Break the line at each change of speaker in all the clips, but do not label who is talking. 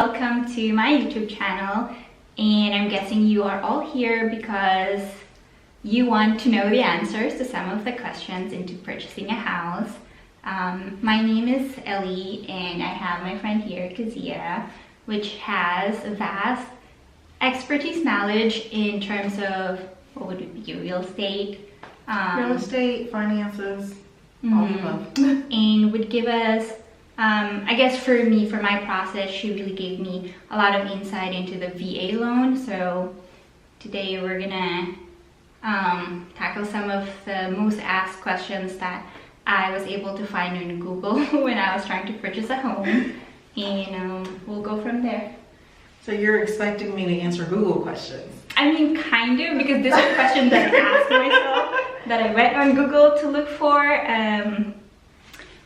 Welcome to my YouTube channel, and I'm guessing you are all here because you want to know the answers to some of the questions into purchasing a house. My name is Ellie, and I have my friend here, Kazia, which has vast expertise knowledge in terms of, what would it be, real estate,
finances, all the above.
And would give us, I guess for me, for my process, she really gave me a lot of insight into the VA loan. So today we're gonna tackle some of the most asked questions that I was able to find on Google when I was trying to purchase a home, and we'll go from there.
So you're expecting me to answer Google questions?
I mean, kind of, because these are questions that I asked myself that I went on Google to look for.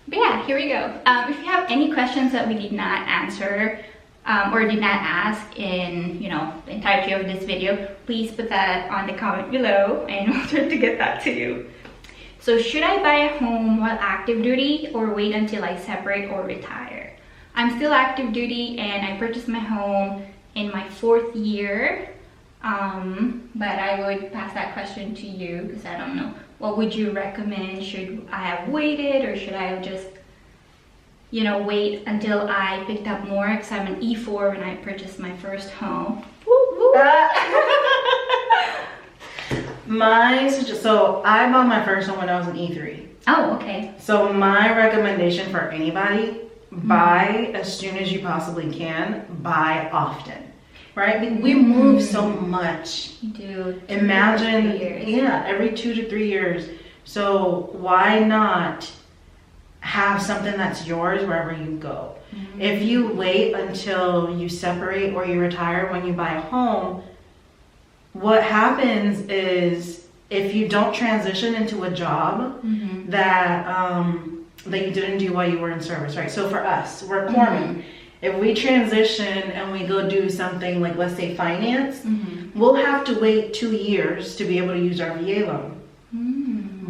But yeah, here we go. If you have any questions that we did not answer or did not ask in, the entirety of this video, please put that on the comment below and we'll try to get that to you. So should I buy a home while active duty or wait until I separate or retire? I'm still active duty and I purchased my home in my 4th year. But I would pass that question to you because I don't know. What would you recommend? Should I have waited, or should I have just, wait until I picked up more? Because I'm an E4 when I purchased my first home.
So I bought my first home when I was an E3.
Oh, okay.
So my recommendation for anybody, buy as soon as you possibly can, buy often. Right? We move so much.
You do.
Imagine,
2 to 3 years.
Yeah, every 2 to 3 years. So why not have something that's yours wherever you go? If you wait until you separate or you retire when you buy a home, what happens is if you don't transition into a job that you didn't do while you were in service, right? So for us, we're corpsmen. If we transition and we go do something like, let's say, finance, we'll have to wait 2 years to be able to use our VA loan.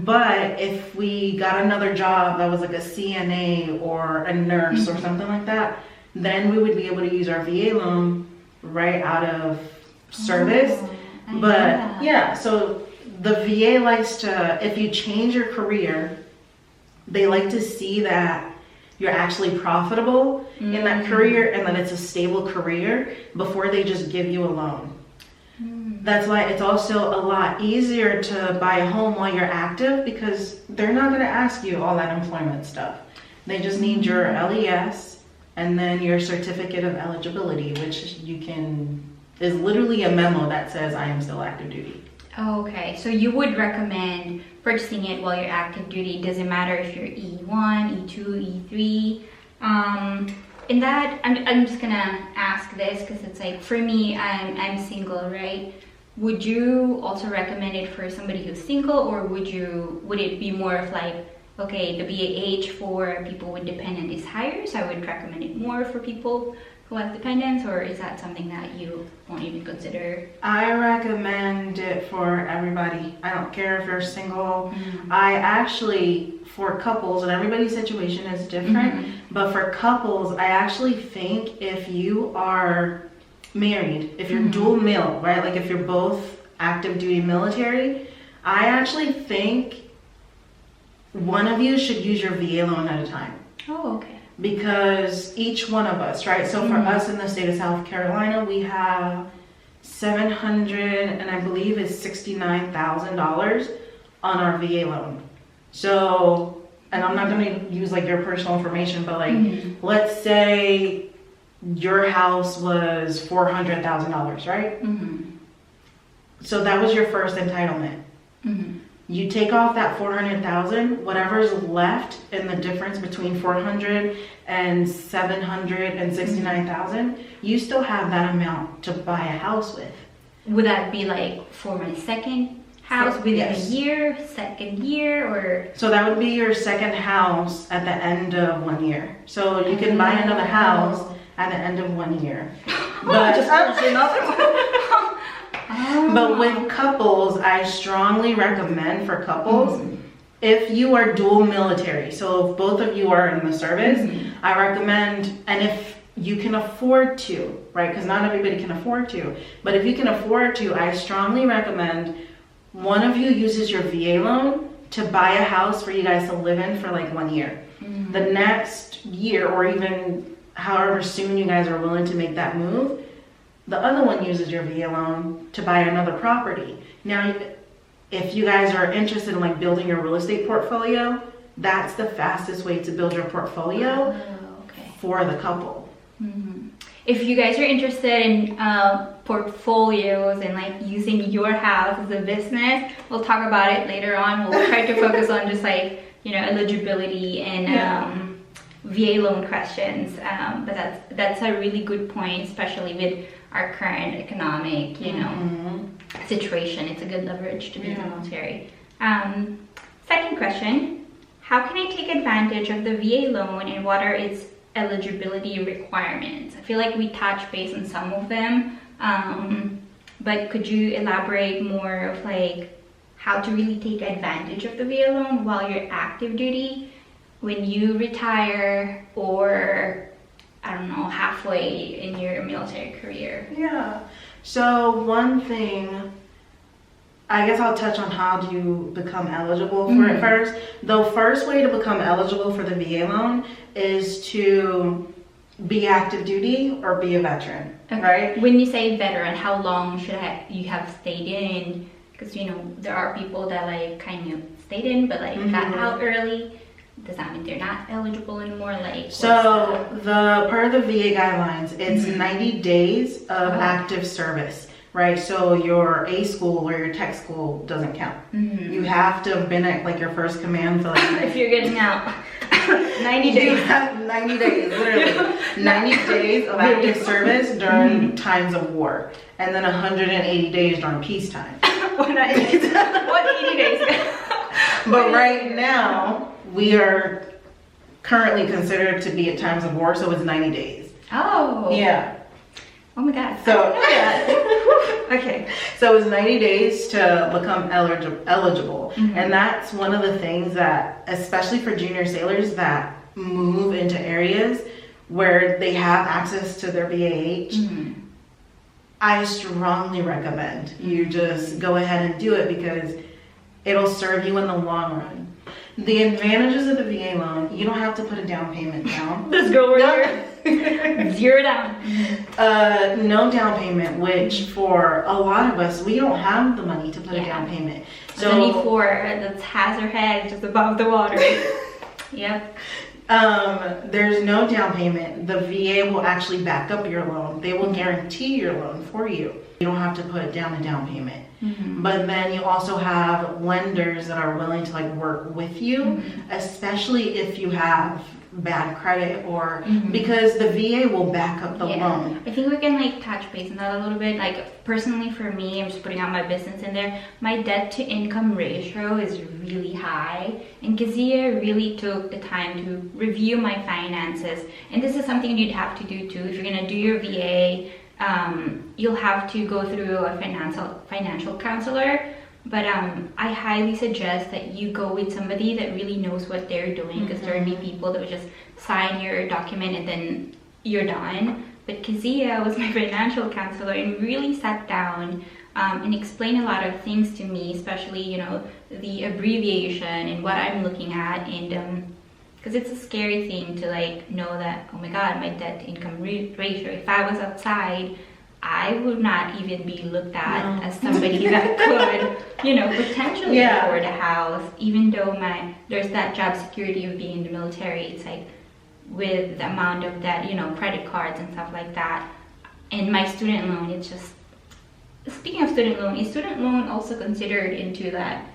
But if we got another job that was like a CNA or a nurse or something like that, then we would be able to use our VA loan right out of service. But yeah, so the VA likes to, if you change your career, they like to see that you're actually profitable in that career and that it's a stable career before they just give you a loan. That's why it's also a lot easier to buy a home while you're active, because they're not going to ask you all that employment stuff. They just need your LES and then your certificate of eligibility, which is literally a memo that says I am still active duty.
Okay, so you would recommend purchasing it while you're active duty. It doesn't matter if you're E1, E2, E3. In that, I'm just gonna ask this because it's like, for me, I'm single, right? Would you also recommend it for somebody who's single, or would it be more of like, okay, the BAH for people with dependent is higher, so I would recommend it more for people who have dependents, or is that something that you won't even consider?
I recommend it for everybody. I don't care if you're single. I actually, for couples, and everybody's situation is different, but for couples, I actually think if you are married, if you're dual mil, right? Like if you're both active duty military, I actually think one of you should use your VA loan at a time.
Oh, okay.
Because each one of us, right? So for us in the state of South Carolina, we have $700 and I believe it's $69,000 on our VA loan. So, and I'm not going to use like your personal information, but like, let's say your house was $400,000, right? So that was your first entitlement. You take off that $400,000, whatever's left in the difference between $400,000 and $769,000, you still have that amount to buy a house with.
Would that be like for my second house within a year, second year, or?
So that would be your second house at the end of 1 year. So you can buy another house at the end of 1 year. But just another one. But with couples, I strongly recommend for couples, if you are dual military, so if both of you are in the service, I recommend, and if you can afford to, right? Because not everybody can afford to. But if you can afford to, I strongly recommend one of you uses your VA loan to buy a house for you guys to live in for like 1 year. Mm-hmm. The next year, or even however soon you guys are willing to make that move, the other one uses your VA loan to buy another property. Now, if you guys are interested in like building your real estate portfolio, that's the fastest way to build your portfolio for the couple.
Mm-hmm. If you guys are interested in portfolios and like using your house as a business, we'll talk about it later on. We'll try to focus on just like, you know, eligibility and VA loan questions. But that's a really good point, especially with our current economic, you know, situation. It's a good leverage to be in the military. Second question, how can I take advantage of the VA loan and what are its eligibility requirements? I feel like we touched base on some of them, but could you elaborate more of like how to really take advantage of the VA loan while you're active duty, when you retire, or I don't know, halfway in your military career?
Yeah. So one thing, I guess I'll touch on how to become eligible for it first. The first way to become eligible for the VA loan is to be active duty or be a veteran, right?
When you say veteran, how long should you have stayed in? Because, you know, there are people that like kind of stayed in but like got out early. Does that mean they're not eligible anymore? Like,
so per the VA guidelines, it's 90 days of active service, right? So your A school or your tech school doesn't count. You have to have been at like your first command for like
if you're getting out. 90 days.
You have 90 days, literally. 90 days of active service during times of war, and then 180 days during peacetime.
180 days.
But right now, we are currently considered to be at times of war, so it's 90 days.
Oh.
Yeah.
Oh my God.
So,
okay.
So it's 90 days to become eligible. And that's one of the things that, especially for junior sailors that move into areas where they have access to their VAH, I strongly recommend you just go ahead and do it because it'll serve you in the long run. The advantages of the VA loan, you don't have to put a down payment down.
Let's go over here. 0 down.
No down payment, which for a lot of us, we don't have the money to put a down payment.
So the need for that's has her head just above the water. Yep.
There's no down payment. The VA will actually back up your loan. They will guarantee your loan for you. You don't have to put down a down payment. But then you also have lenders that are willing to like work with you, especially if you have bad credit or because the VA will back up the loan.
I think we can like touch base on that a little bit. Like personally for me, I'm just putting out my business in there. My debt to income ratio is really high, and Kazia really took the time to review my finances. And this is something you'd have to do too. If you're gonna do your VA, you'll have to go through a financial counselor. But I highly suggest that you go with somebody that really knows what they're doing, because there will be people that would just sign your document and then you're done. But Kazia was my financial counselor and really sat down and explained a lot of things to me, especially, you know, the abbreviation and what I'm looking at. And because it's a scary thing to like know that, oh my God, my debt to income ratio, if I was outside, I would not even be looked at as somebody that could, you know, potentially afford a house, even though there's that job security of being in the military. It's like with the amount of that, you know, credit cards and stuff like that. And my student loan, it's just, speaking of student loan, is student loan also considered into that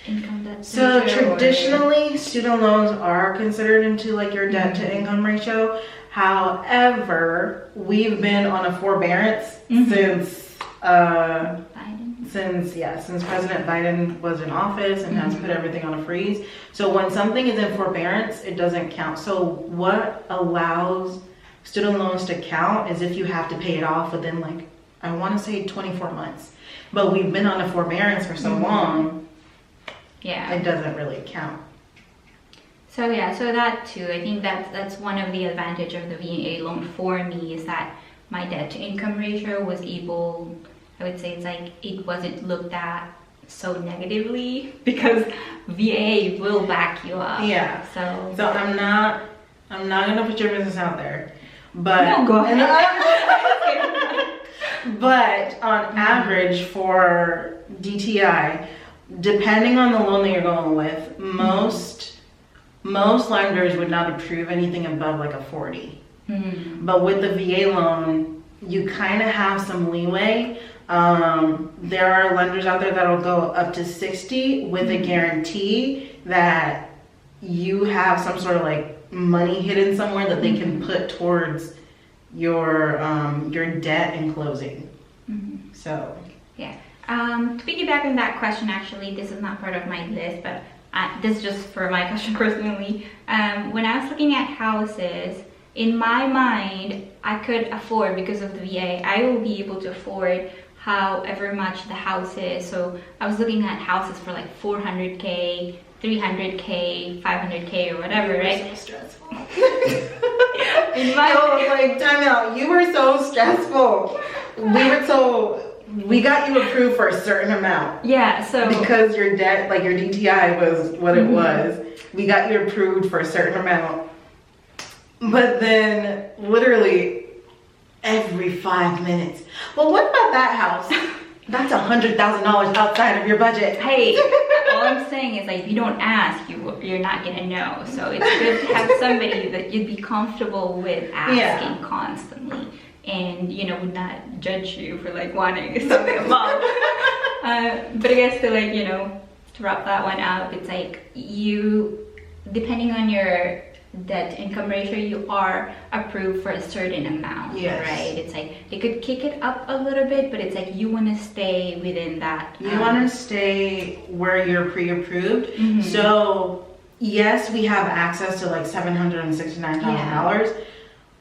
income debt?
So traditionally, student loans are considered into like your debt to income ratio. However, we've been on a forbearance since President Biden was in office and has put everything on a freeze. So when something is in forbearance, it doesn't count. So what allows student loans to count is if you have to pay it off within like, I want to say 24 months. But we've been on a forbearance for so long, it doesn't really count.
So yeah, so that too, I think that's one of the advantage of the VA loan for me, is that my debt to income ratio was able, I would say it's like it wasn't looked at so negatively, because VA will back you up.
Yeah.
So
I'm not gonna put your business out there, but
no, go ahead.
But on average for DTI, depending on the loan that you're going with, most lenders would not approve anything above like a 40. But with the VA loan, you kind of have some leeway. There are lenders out there that'll go up to 60 with a guarantee that you have some sort of like money hidden somewhere that they can put towards your debt and closing. So
yeah. To piggyback on that question, actually, this is not part of my list, but this is just for my question personally. When I was looking at houses, in my mind, I could afford, because of the VA, I will be able to afford however much the house is. So I was looking at houses for like 400K, 300K, 500K, or whatever, right?
So stressful.
In my
like, time out. You were so stressful. We got you approved for a certain amount.
Yeah, so
because your debt, like your DTI was what it was, we got you approved for a certain amount. But then literally every 5 minutes, well, what about that house? That's $100,000 outside of your budget.
Hey, all I'm saying is, like, if you don't ask, you're not gonna know. So it's good to have somebody that you'd be comfortable with asking constantly, and would not judge you for like wanting something above. But I guess to wrap that one up, it's like depending on your debt income ratio, you are approved for a certain amount, right? It's like they could kick it up a little bit, but it's like you want to stay within that.
You want to stay where you're pre-approved. So yes, we have access to like $769,000.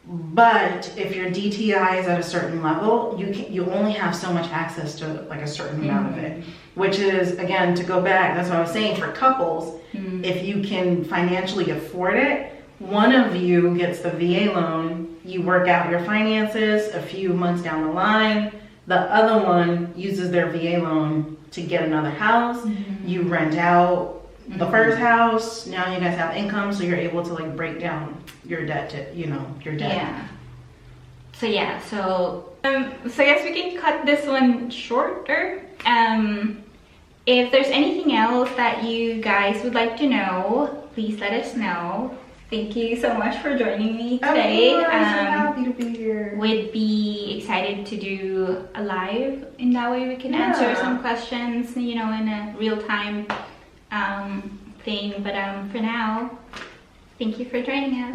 But if your DTI is at a certain level, you only have so much access to like a certain amount of it, which is, again, to go back, that's what I was saying, for couples, if you can financially afford it, one of you gets the VA loan, you work out your finances a few months down the line, the other one uses their VA loan to get another house, you rent out the first house, now you guys have income, so you're able to like break down your debt to, your debt.
So I guess we can cut this one shorter. If there's anything else that you guys would like to know, please let us know. Thank you so much for joining me today.
I'm happy to be here.
We'd be excited to do a live, in that way we can answer some questions, in a real-time thing. But for now, thank you for joining us.